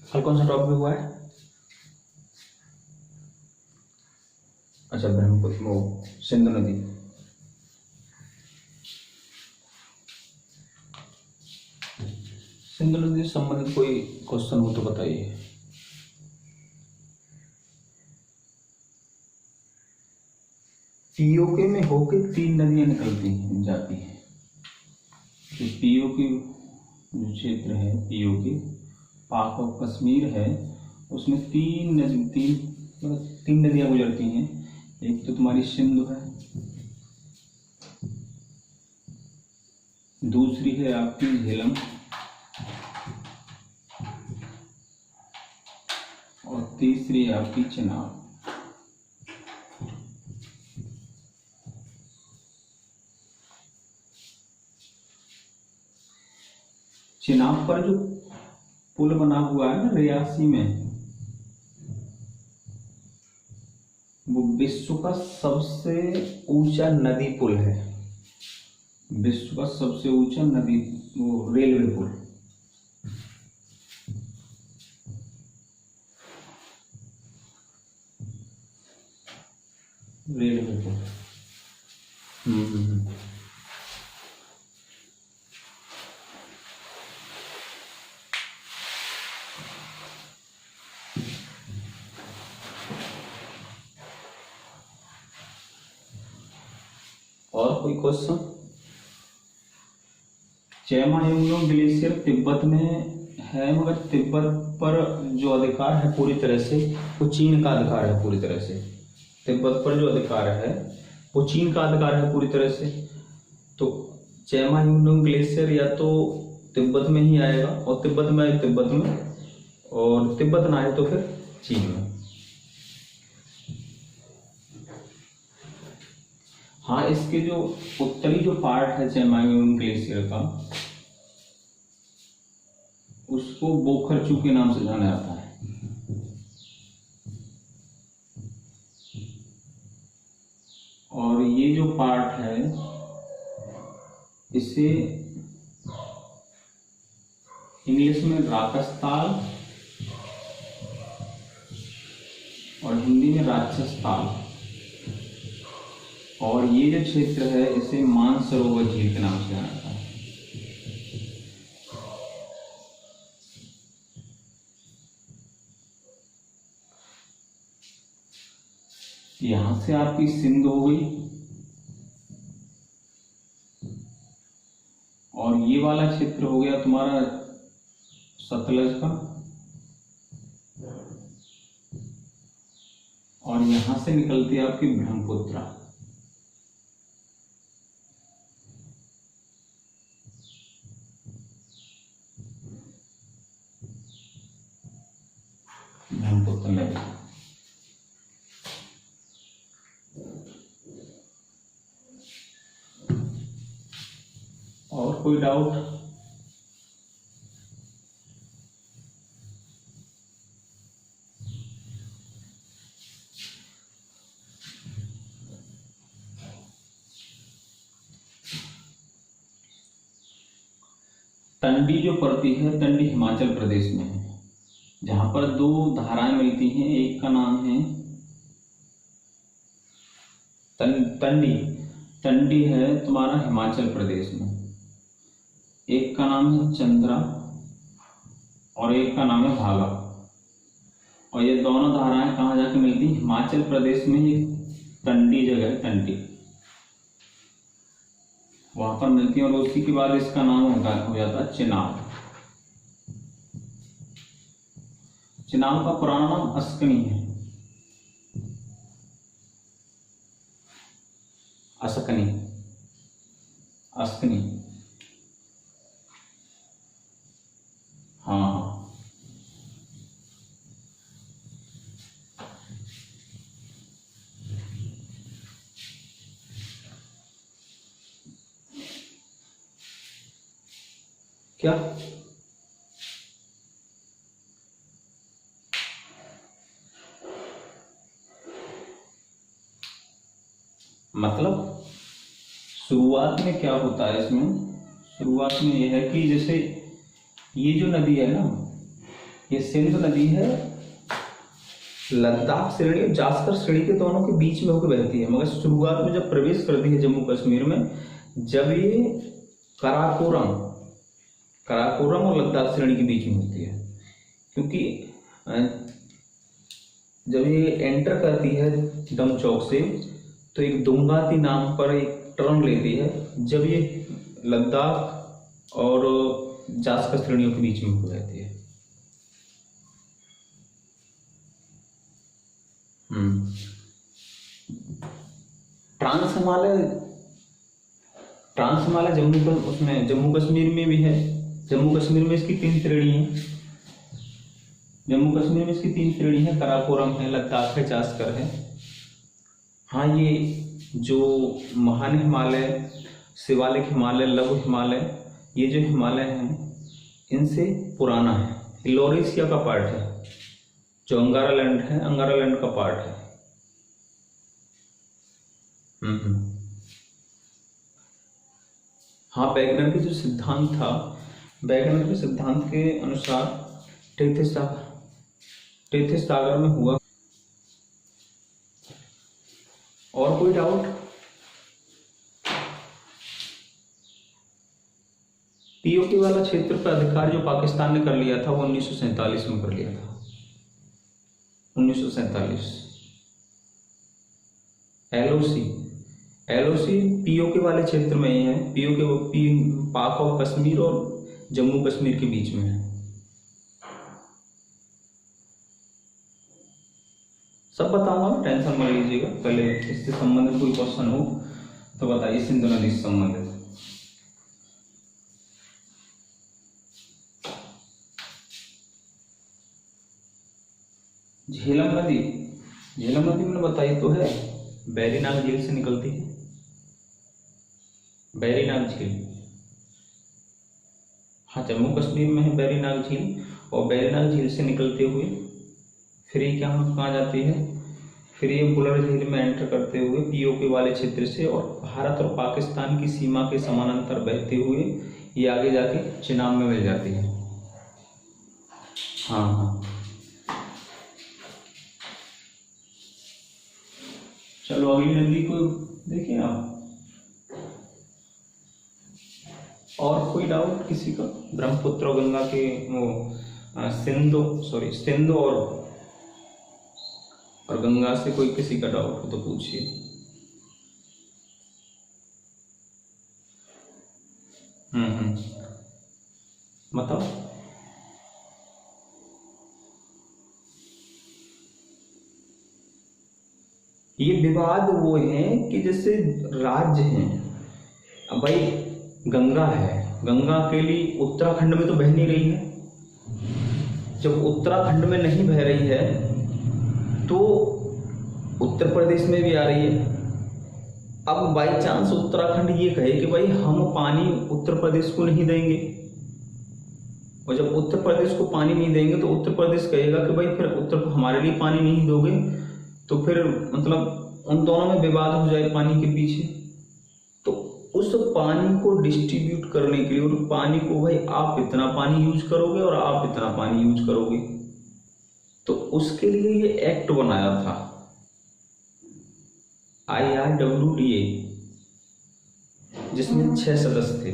कल कौन सा टॉपिक हुआ है? अच्छा, ब्रह्मपुत्र, वो सिंधु नदी। सिंधु नदी से संबंधित कोई क्वेश्चन हो तो बताइए। पीओके में होके 3 नदियां निकलती हैं, जाती हैं। तो पीओके जो क्षेत्र है, पीओके पाक और कश्मीर है, उसमें 3 नदियां गुजरती हैं। एक तो तुम्हारी सिंधु है, दूसरी है आपकी झेलम, और तीसरी है आपकी चेनाब। चेनाब पर जो पुल बना हुआ है ना रियासी में, वो विश्व का सबसे ऊंचा नदी पुल है। विश्व का सबसे ऊंचा नदी, वो रेलवे पुल। रेलवे पुल। और कोई क्वेश्चन? चेमायोंगनोंग ग्लेशियर तिब्बत में है, मगर तिब्बत पर जो अधिकार है पूरी तरह से वो चीन का अधिकार है। पूरी तरह से तिब्बत पर जो अधिकार है वो चीन का अधिकार है पूरी तरह से। तो चेमायोंगनोंग ग्लेशियर या तो तिब्बत में ही आएगा, और तिब्बत में आए तिब्बत में, और तिब्बत ना आए तो फिर चीन में। हाँ, इसके जो उत्तरी जो पार्ट है चेमायोंगनोंग ग्लेशियर का, उसको बोखरचू के नाम से जाना जाता है। और ये जो पार्ट है, इसे इंग्लिश में राकसताल और हिंदी में राक्षसताल, और ये जो क्षेत्र है इसे मानसरोवर झील के नाम से जाना जाता है। यहां से आपकी सिंध हो गई, और ये वाला क्षेत्र हो गया तुम्हारा सतलज का, और यहां से निकलती है आपकी ब्रह्मपुत्र। ब्रह्मपुत्र नदी। और कोई डाउट? टंडी जो पड़ती है, टंडी हिमाचल प्रदेश में है, जहां पर 2 धाराएं मिलती हैं। एक का नाम है टंडी, टंडी है तुम्हारा हिमाचल प्रदेश में। एक का नाम है चंद्रा और एक का नाम है भागा। और ये दोनों धाराएं कहाँ जाके मिलती हैं? हिमाचल प्रदेश में ही टंडी जगह है, टंडी, वहां पर मिलती है। और उसी के बाद इसका नाम हो जाता है चेनाब। चेनाब का पुराना नाम अस्कनी है, अस्कनी, अस्कनी। हाँ, क्या? मतलब शुरुआत में क्या होता है इसमें? शुरुआत में यह है कि जैसे ये जो नदी है ना, ये सिंधु नदी है लद्दाख श्रेणी और जास्कर श्रेणी के दोनों के बीच में होकर बहती है, मगर शुरुआत में जब प्रवेश करती है जम्मू कश्मीर में, जब ये कराकोरम कराकोरम और लद्दाख श्रेणी के बीच में होती है। क्योंकि जब ये एंटर करती है डमचौक से तो एक दुंगाती नाम पर एक टर्न लेती है, जब ये लद्दाख और जास्कर श्रेणियों के बीच में हो जाती है। ट्रांस हिमालय जम्मू कश्मीर में भी है। जम्मू कश्मीर में इसकी 3 श्रेणी है। जम्मू कश्मीर में इसकी 3 श्रेणी है, कराकोरम है, लद्दाख है, जास्कर है। हाँ, ये जो महान हिमालय, शिवालिक हिमालय, लघु हिमालय, ये जो हिमालय हैं इनसे पुराना है। लॉरेशिया का पार्ट है, जो अंगारालैंड है, अंगारालैंड का पार्ट है। हाँ, वैगनर के जो सिद्धांत था, वैगनर के सिद्धांत के अनुसार टेथिस सागर में हुआ। और कोई डाउट? पीओके वाला क्षेत्र का अधिकार जो पाकिस्तान ने कर लिया था वो 1947 में कर लिया था। 1947 एलओसी पीओके वाले क्षेत्र में ही है। पीओके पाक और कश्मीर और जम्मू कश्मीर के बीच में है। सब बताऊंगा, टेंशन मत लीजिएगा। पहले इससे संबंधित कोई क्वेश्चन हो तो बताइए। सिंधु नदी से संबंधित झेलम नदी मैंने बताई तो है, बैरीनाग झील से निकलती है। बैरीनाग झील, हाँ, जम्मू कश्मीर में है बैरीनाग झील। और बैरीनाग झील से निकलते हुए फिर ये कहाँ जाती है? फिर ये बुलर झील में एंटर करते हुए पीओके वाले क्षेत्र से और भारत और पाकिस्तान की सीमा के समानांतर बहते हुए ये आगे जाके चिनाब में मिल जाती है। हाँ, चलो अगली नदी को देखिए आप। और कोई डाउट किसी का? ब्रह्मपुत्र और गंगा के सिंधु और गंगा से कोई किसी का डाउट हो तो पूछिए। बताओ। ये विवाद वो है कि जैसे राज्य हैं, अब भाई गंगा है, गंगा के लिए उत्तराखंड में तो बह नहीं रही है। जब उत्तराखंड में नहीं बह रही है तो उत्तर प्रदेश में भी आ रही है। अब बाई चांस उत्तराखंड ये कहे कि भाई हम पानी उत्तर प्रदेश को नहीं देंगे, और जब उत्तर प्रदेश को पानी नहीं देंगे तो उत्तर प्रदेश कहेगा कि भाई फिर हमारे लिए पानी नहीं दोगे, तो फिर मतलब उन दोनों में विवाद हो जाए पानी के पीछे। तो उस पानी को डिस्ट्रीब्यूट करने के लिए, उस पानी को भाई आप इतना पानी यूज करोगे और आप इतना पानी यूज करोगे, तो उसके लिए ये एक्ट बनाया था IRWDA, जिसमें 6 सदस्य थे।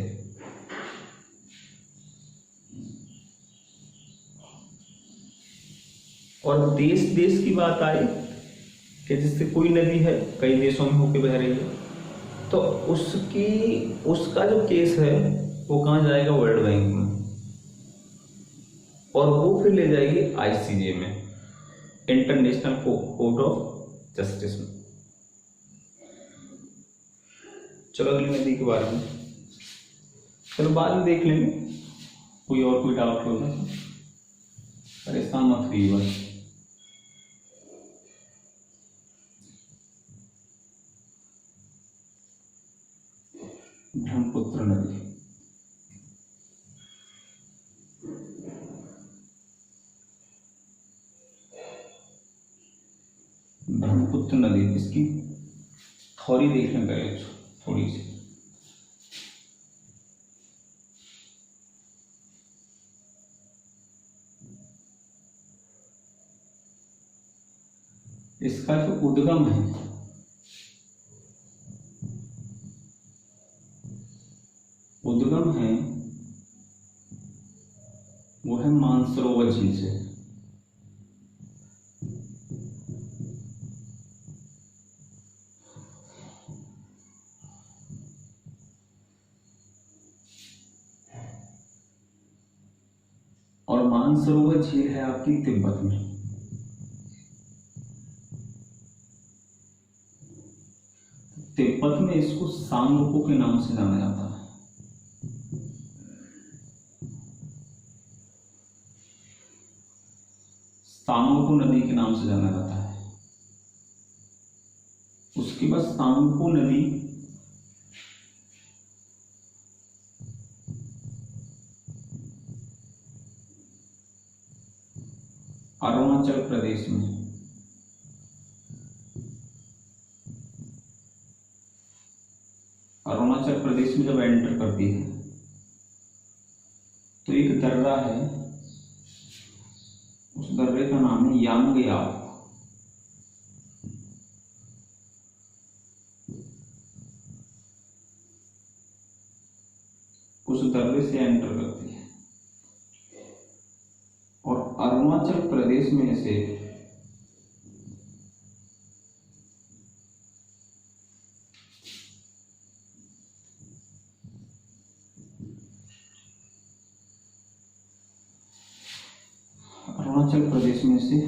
और देश की बात आई कि जिससे कोई नदी है कई देशों में होके बह रही है, तो उसका जो केस है वो कहाँ जाएगा? वर्ल्ड बैंक में, और वो फिर ले जाएगी ICJ में, इंटरनेशनल कोर्ट ऑफ जस्टिस में। चलो अगली नदी के बारे में चलो बाद में देख लेंगे। कोई डाउट होगा परेशान मत होइए बस। ब्रह्मपुत्र नदी, ब्रह्मपुत्र नदी, इसकी थ्योरी देखने पहले थोड़ी सी। इसका जो उद्गम है वो है मानसरोवर झील से। और मानसरोवर झील है आपकी तिब्बत में। तिब्बत में इसको सांगपो के नाम से जाना जाता है। सांगपो नदी के नाम से जाना जाता है। उसके बाद सांगपो नदी अरुणाचल प्रदेश में, अरुणाचल प्रदेश में जब एंटर करती है तो एक दर्रा है, उस दर्रे का नाम है यांगयाप। उस दर्रे से एंटर करती है और अरुणाचल प्रदेश में से अरुणाचल प्रदेश में से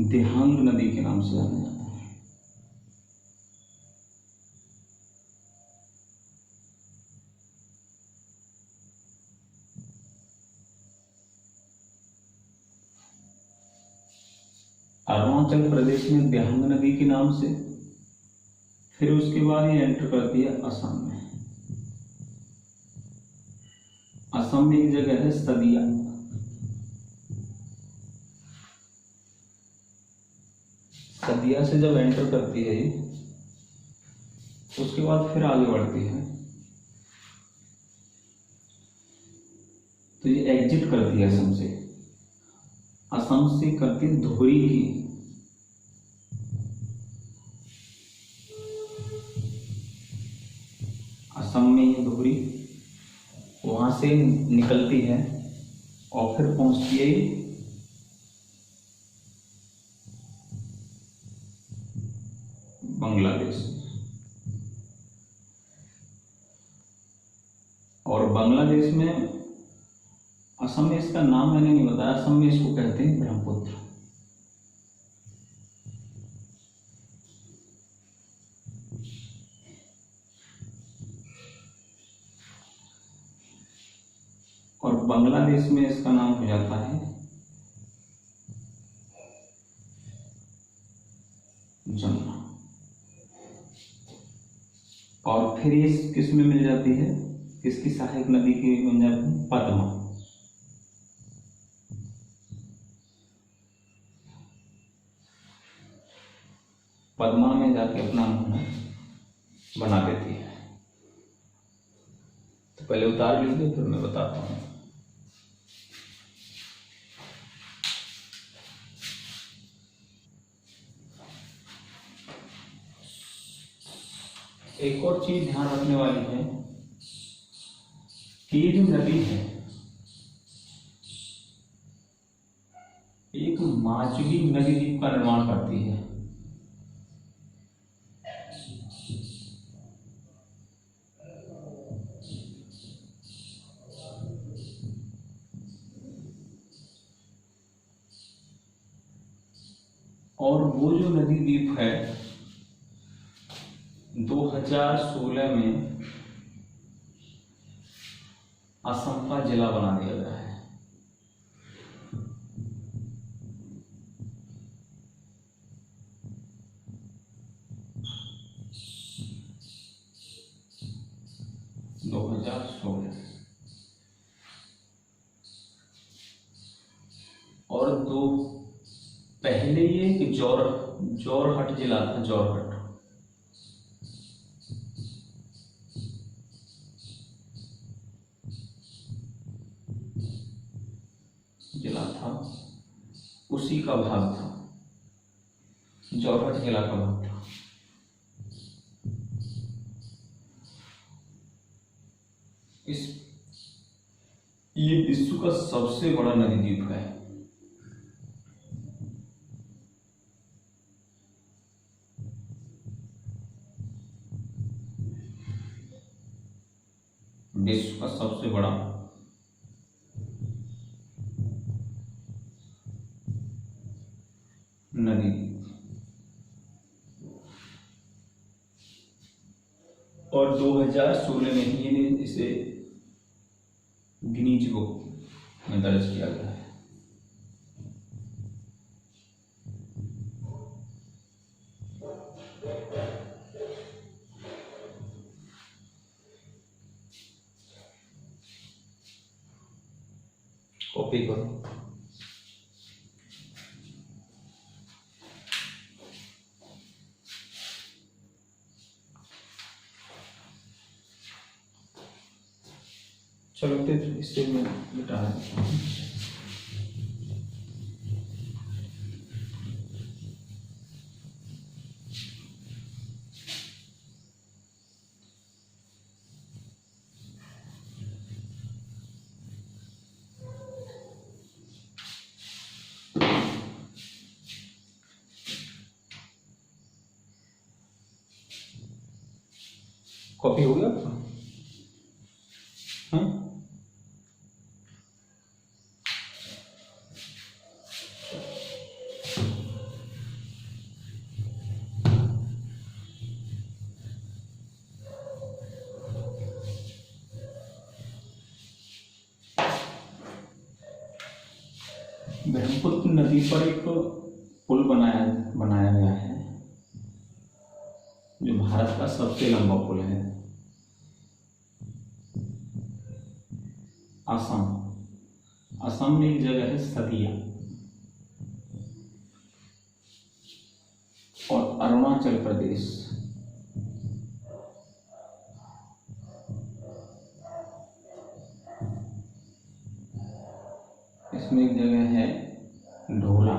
देहांग नदी के नाम से जाना जाता है। अरुणाचल प्रदेश में देहांग नदी के नाम से, फिर उसके बाद ये एंटर करती है असम में। असम में एक जगह है सदिया। सदिया से जब एंटर करती है उसके बाद फिर आगे बढ़ती है तो ये एग्जिट करती है असम से। असम से करती है धुबरी की, असम में ये धुबरी, वहां से निकलती है और फिर पहुंचती है बांग्लादेश। और बांग्लादेश में, असम में इसका नाम मैंने नहीं बताया, असम में इसको कहते हैं ब्रह्मपुत्र। और बांग्लादेश में इसका नाम हो जाता है जमुना। और फिर ये किस में मिल जाती है, किसकी सहायक नदी की बन जाती है, पद्मा। पद्मा में जाके अपना मुंह बना देती है। तो पहले उतार लीजिए फिर मैं बताता हूँ। एक और चीज ध्यान रखने वाली है कि ये जो नदी है एक माचुली नदी द्वीप का निर्माण करती है। और वो जो नदी द्वीप है 2016 में असम का जिला बना दिया गया है। और दो पहले ये कि जोरहट जिला था, जोरहट। जिला था था उसी का भाग था, जोरहट किला का भाग था। ये विश्व का सबसे बड़ा नदी द्वीप है। विश्व का सबसे बड़ा नदी द्वीप, और 2016 में ही इसे गिनीज बुक में दर्ज किया गया है। कॉपी करो। चलो फिर इसे मैं मिटा देता हूँ। कॉपी हो गया आपका? हाँ, ब्रह्मपुत्र नदी पर एक पुल बनाया गया है, जो भारत का सबसे लंबा पुल है। असम में एक जगह है सदिया, और अरुणाचल प्रदेश, इसमें एक जगह है ढोला।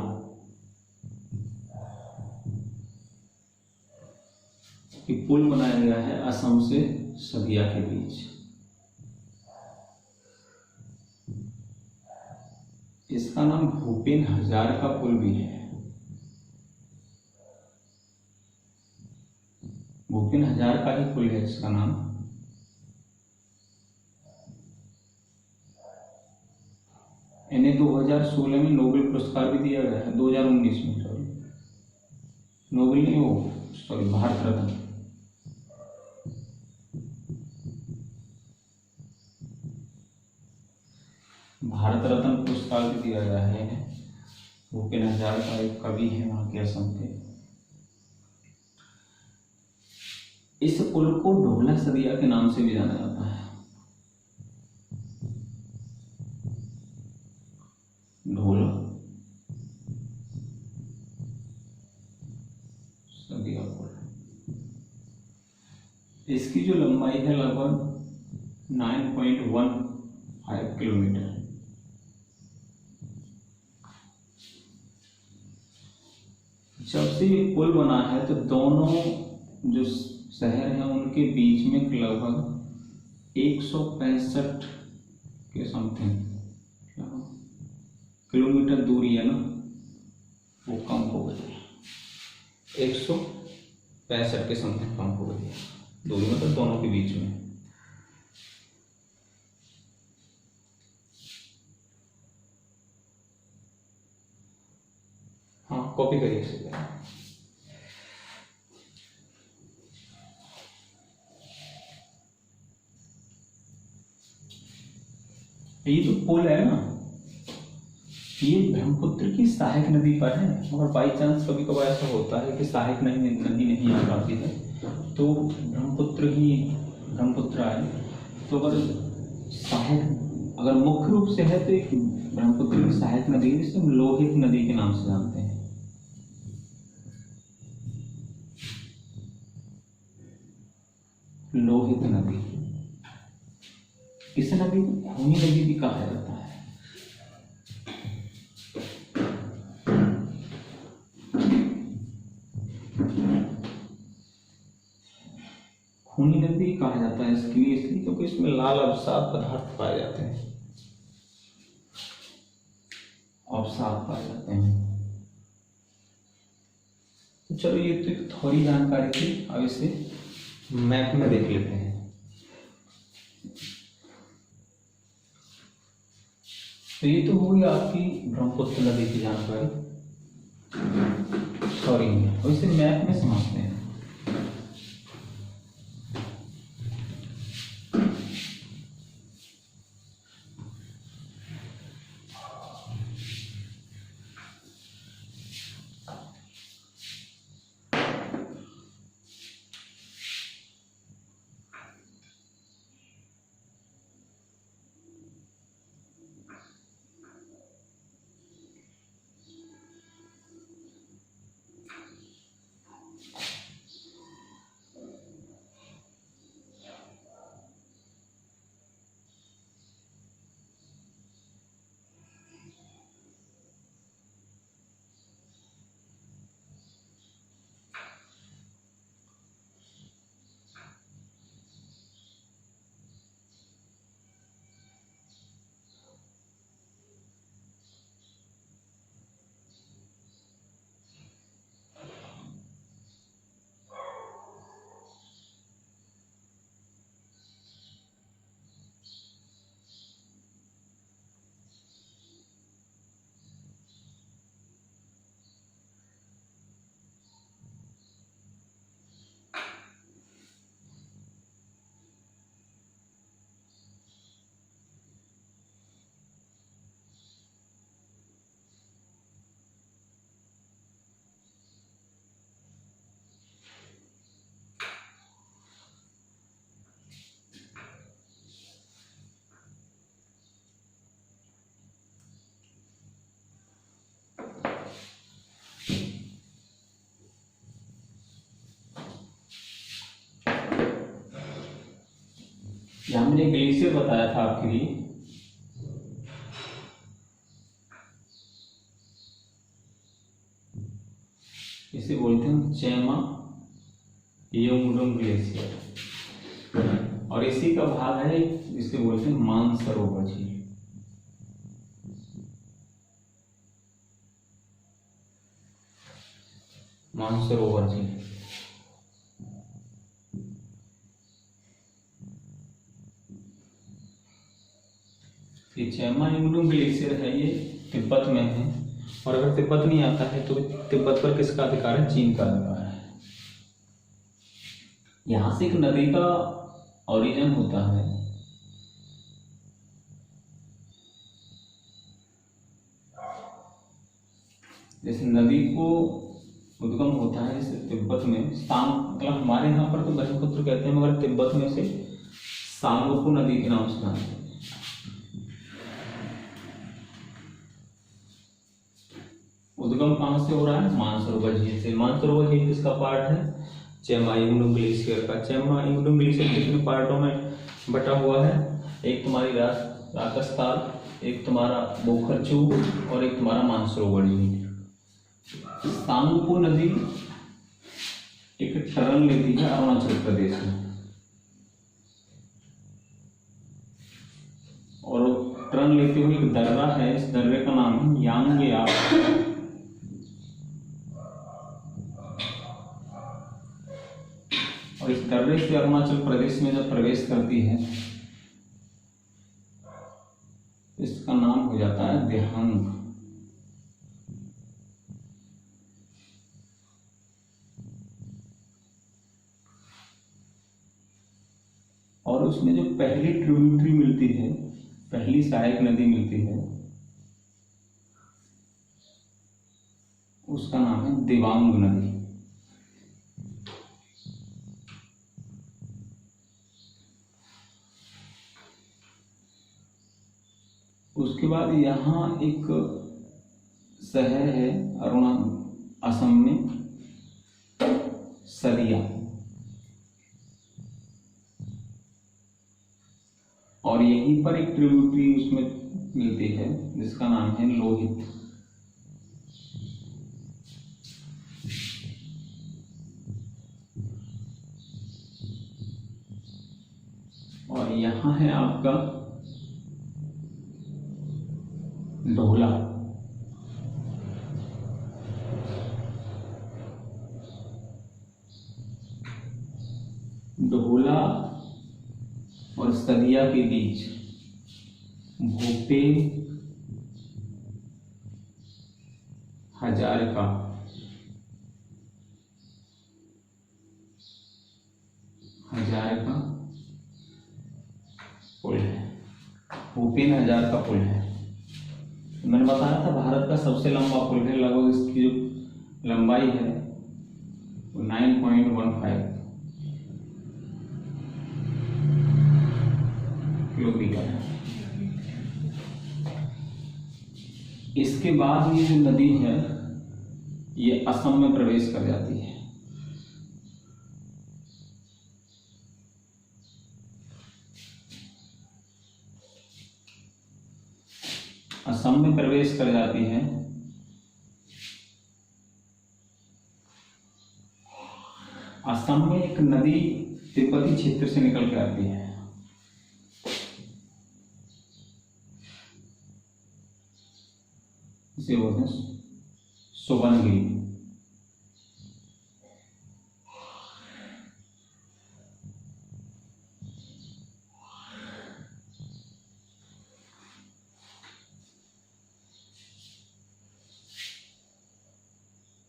ये पुल बनाया गया है असम से सदिया के बीच। इसका नाम भूपेन हजारिका पुल भी है। भूपेन हजारिका ही पुल है इसका नाम। इन्हें 2016 में नोबेल पुरस्कार भी दिया गया है। 2019 में, सॉरी नोबेल नहीं, वो सॉरी भारत रत्न। भारत रत्न पुरस्कार भी दिया गया है। भूपेन हजारिका एक कवि है वहां के, असम के। इस पुल को ढोला सदिया के नाम से भी जाना जाता है। ढोला सदिया पुल। इसकी जो लंबाई है लगभग 9.15 किलोमीटर। जब से ये पुल बना है तो दोनों जो शहर हैं उनके बीच में लगभग 165 के समथिंग किलोमीटर दूरी है ना, वो कम हो गई है। 165 के समथिंग कम हो गई है दूरी, मतलब दोनों के बीच में। हाँ, कॉपी करिए इसे। ये जो पुल है ना, ये ब्रह्मपुत्र की सहायक नदी पर है। और बाई चांस कभी कभार ऐसा होता है कि सहायक नदी नहीं आ पाती है, तो ब्रह्मपुत्र आए। तो अगर मुख्य रूप से है तो एक ब्रह्मपुत्र की सहायक नदी है, जिसे हम लोहित नदी के नाम से जानते हैं। लोहित नदी, इस नदी को खूनी नदी भी कहा जाता है। खूनी नदी कहा जाता है इसके लिए, इसलिए क्योंकि इसमें लाल अवसाद पदार्थ पाए जाते हैं, अवसाद पाए जाते हैं। तो चलो ये तो एक थोड़ी जानकारी थी, अब इसे मैप में देख लेते हैं। तो ये तो हो गई आपकी ब्रह्मपुत्र नदी की जानकारी, सॉरी, और इसे मैप में समझते हैं। यहाँ मैंने ग्लेशियर बताया था आपके लिए, इसे बोलते हैं चेमा यंगडोंग ग्लेशियर, और इसी का भाग है जिसे बोलते हैं मानसरोवर झील। मानसरोवर झील ये चेमा यंगडोंग ग्लेशियर है, ये तिब्बत में है, और अगर तिब्बत नहीं आता है तो तिब्बत पर किसका अधिकार है? चीन का अधिकार है। यहां से एक नदी का ओरिजिन होता है, जैसे नदी को उद्गम होता है जैसे तिब्बत में सांग, मतलब हमारे यहाँ पर तो ब्रह्मपुत्र कहते हैं, मगर तिब्बत में से सांगपो नदी के नाम से जानते हैं। उद्गम कहाँ से हो रहा है? मानसरोवर झील से। मानसरोवर झील किसका पार्ट है? चेमा यंगडोंग ग्लेशियर का। चेमा यंगडोंग ग्लेशियर कितने पार्टों में बटा हुआ है? एक तुम्हारी राकसताल, एक तुम्हारा बोखरचू, और एक तुम्हारा मानसरोवर झील। सांगपो नदी एक टर्न लेती है अरुणाचल प्रदेश में, और टर्न लेते हुए एक दर्रा है, इस दर्रे का नाम है यांगयाप। और इस दर्रे से अरुणाचल प्रदेश में जब प्रवेश करती है इसका नाम हो जाता है देहांग। और उसमें जो पहली ट्रिब्यूटरी मिलती है, पहली सहायक नदी मिलती है, उसका नाम है दिबांग नदी। उसके बाद यहाँ एक शहर है असम में, सदिया, और यहीं पर एक ट्रिब्यूटरी उसमें मिलती है जिसका नाम है लोहित। यहाँ है आपका ढोला। ढोला और सदिया के बीच भोपे, हजारका, पुल है। भूपेन हजारका पुल है। मैंने बताया था भारत का सबसे लंबा पुल है, लगभग इसकी जो लंबाई है वो 9.15 किलोमीटर है। इसके बाद ये जो नदी है ये असम में प्रवेश कर जाती है। असम में प्रवेश कर जाती है। असम में एक नदी तिब्बती क्षेत्र से निकल के आती है। इसे बोलते हैं सुबनगिरी।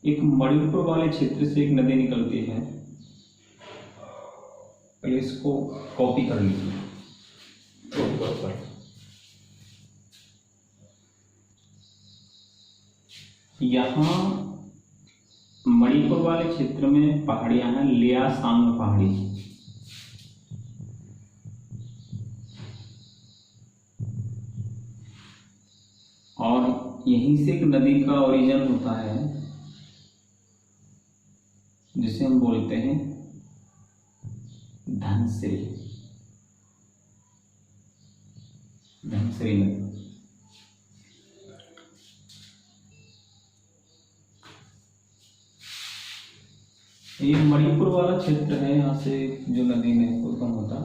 एक मणिपुर वाले क्षेत्र से एक नदी निकलती है, पहले इसको कॉपी कर लीजिए। यहाँ मणिपुर वाले क्षेत्र में पहाड़ियां हैं, लियासांग पहाड़ी। और यहीं से एक नदी का ओरिजिन होता है जिसे हम बोलते हैं धनसिरी। धनसिरी नदी। ये मणिपुर वाला क्षेत्र है, यहाँ से जो नदी में उद्गम होता।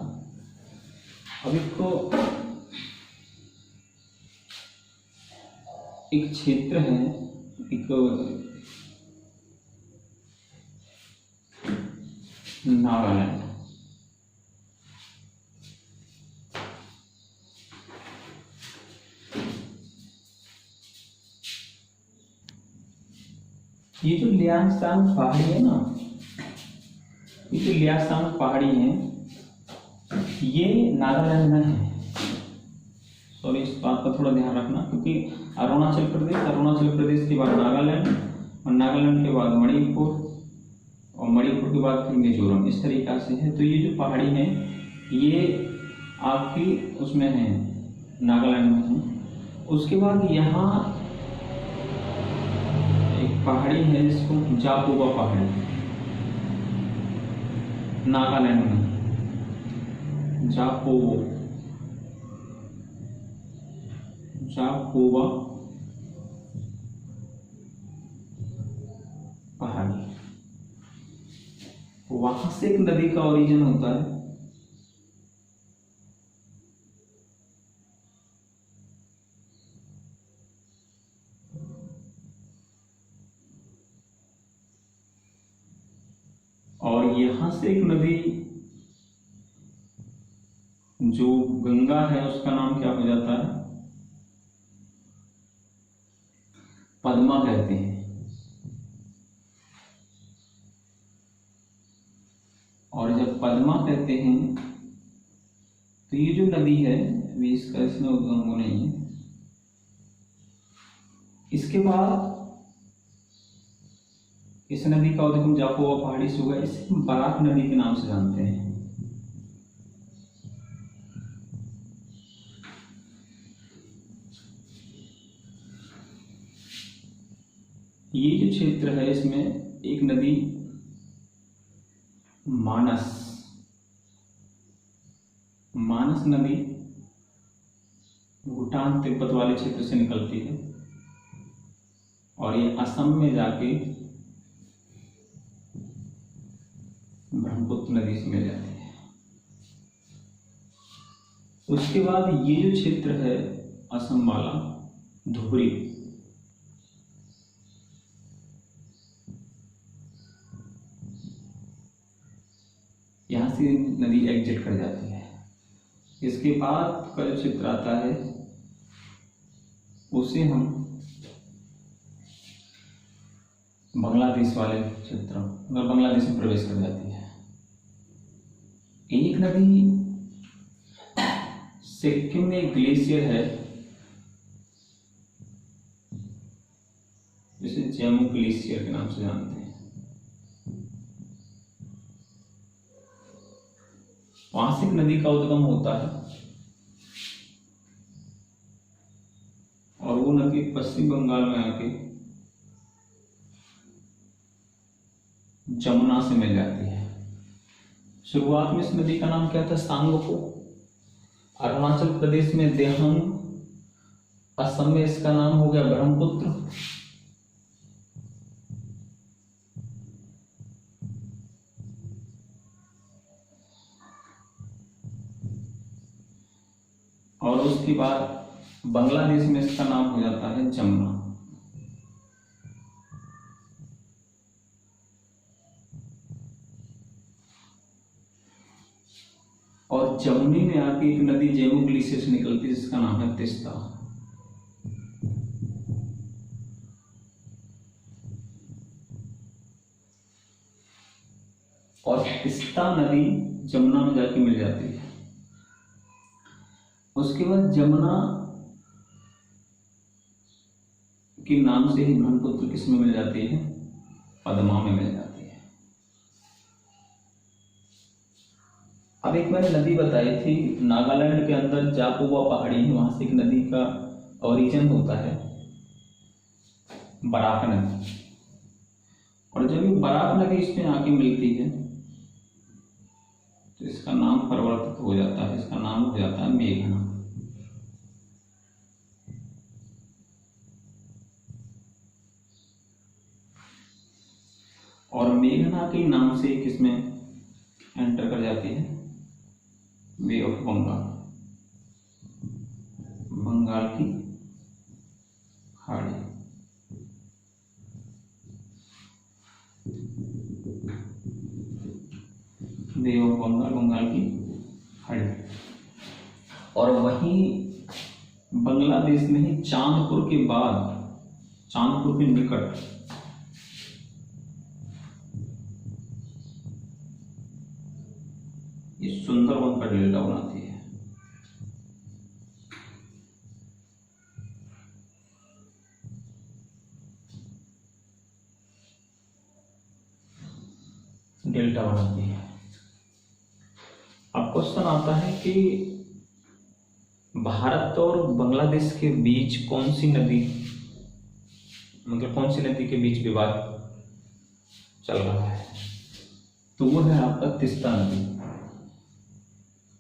अब इसको एक क्षेत्र है, एक नागालैंड। ये जो लियांगसांग पहाड़ी है ना, ये जो लियांगसांग पहाड़ी है ये नागालैंड में है। सॉरी, इस बात का थोड़ा ध्यान रखना, क्योंकि अरुणाचल प्रदेश के बाद नागालैंड, और नागालैंड के बाद मणिपुर, और मणिपुर के बाद फिर मिजोरम, इस तरीका से है। तो ये जो पहाड़ी है ये आपकी उसमें है, नागालैंड में है। उसके बाद यहाँ एक पहाड़ी है जिसको जापोवा पहाड़ी, नागालैंड में जापोवा पहाड़ी। वहां से एक नदी का ओरिजिन होता है। और यहां से एक नदी जो गंगा है उसका नाम क्या हो जाता है? पद्मा कहते हैं। और जब पद्मा कहते हैं तो ये जो नदी है अभी इसका इसमें उद्गम हो नहीं है। इसके बाद इस नदी का उद्गम जापोवा पहाड़ी से हुआ। इसे हम बराक नदी के नाम से जानते हैं। ये जो क्षेत्र है इसमें एक नदी मानस नदी भूटान तिब्बत वाले क्षेत्र से निकलती है और ये असम में जाके ब्रह्मपुत्र नदी से मिल जाती है। उसके बाद ये जो क्षेत्र है असम वाला धुबरी, यहाँ से नदी एग्जिट कर जाती है। इसके बाद का जो क्षेत्र आता है उसे हम बांग्लादेश वाले क्षेत्र, अगर बांग्लादेश में प्रवेश कर जाती है। एक नदी सिक्किम में एक ग्लेशियर है जिसे जम्मू ग्लेशियर के नाम से जानते हैं। वहां से एक नदी का उद्गम होता है और वो नदी पश्चिम बंगाल में आके जमुना से मिल जाती है। शुरुआत में इस नदी का नाम क्या था? सांगपो। अरुणाचल प्रदेश में देहंग, असम में इसका नाम हो गया ब्रह्मपुत्र, और उसके बाद बांग्लादेश में इसका नाम हो जाता है जमुना। और जमुनी में आके एक नदी जम्मू ग्लेशियर से निकलती है जिसका नाम है तीस्ता। और तीस्ता नदी जमुना में जाके मिल जाती है। उसके बाद जमुना के नाम से ही ब्रह्मपुत्र किस में मिल जाती है? पद्मा में मिल जाती है। अब एक मैंने नदी बताई थी नागालैंड के अंदर जापुआ पहाड़ी है, वहां से एक नदी का ओरिजिन होता है बराक नदी। और जब ये बराक नदी इसमें आके मिलती है तो इसका नाम परिवर्तित हो जाता है, इसका नाम हो जाता है मेघना। और मेघना के नाम से किसमें एंटर कर जाती है? बे ऑफ बंगाल, बंगाल की खाड़ी। बे ऑफ बंगाल, बंगाल की खाड़ी। और वहीं बांग्लादेश में ही चांदपुर के बाद, चांदपुर के निकट ये सुंदरवन का डेल्टा बनाती है। डेल्टा बनाती है। अब क्वेश्चन आता है कि भारत और बांग्लादेश के बीच कौन सी नदी, मतलब कौन सी नदी के बीच विवाद चल रहा है? तो वो है आपका तीस्ता नदी।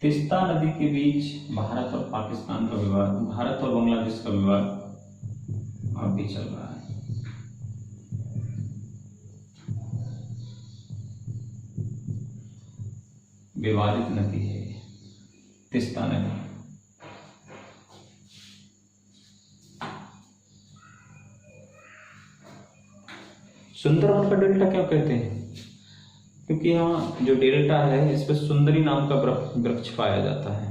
तीस्ता नदी के बीच भारत और पाकिस्तान का विवाद, भारत और बांग्लादेश का विवाद अब भी चल रहा है। विवादित नदी है तीस्ता नदी। सुंदरवन का डेल्टा क्यों कहते हैं? क्योंकि यहाँ जो डेल्टा है इस पर सुंदरी नाम का वृक्ष पाया जाता है।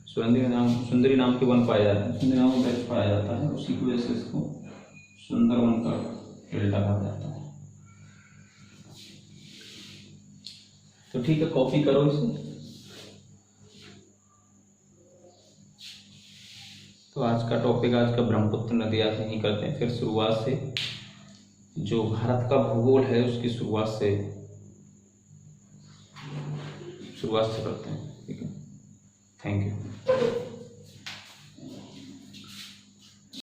सुंदरी नाम के वन पाया जाता है, सुंदरी नाम का वृक्ष पाया जाता है, उसी की वजह से इसको सुंदरवन का डेल्टा कहा जाता है। तो ठीक है, कॉपी करो इसे। तो आज का टॉपिक, आज का ब्रह्मपुत्र नदी आज यहीं करते हैं। फिर शुरुआत से जो भारत का भूगोल है उसकी शुरुआत से करते हैं। ठीक है, थैंक यू।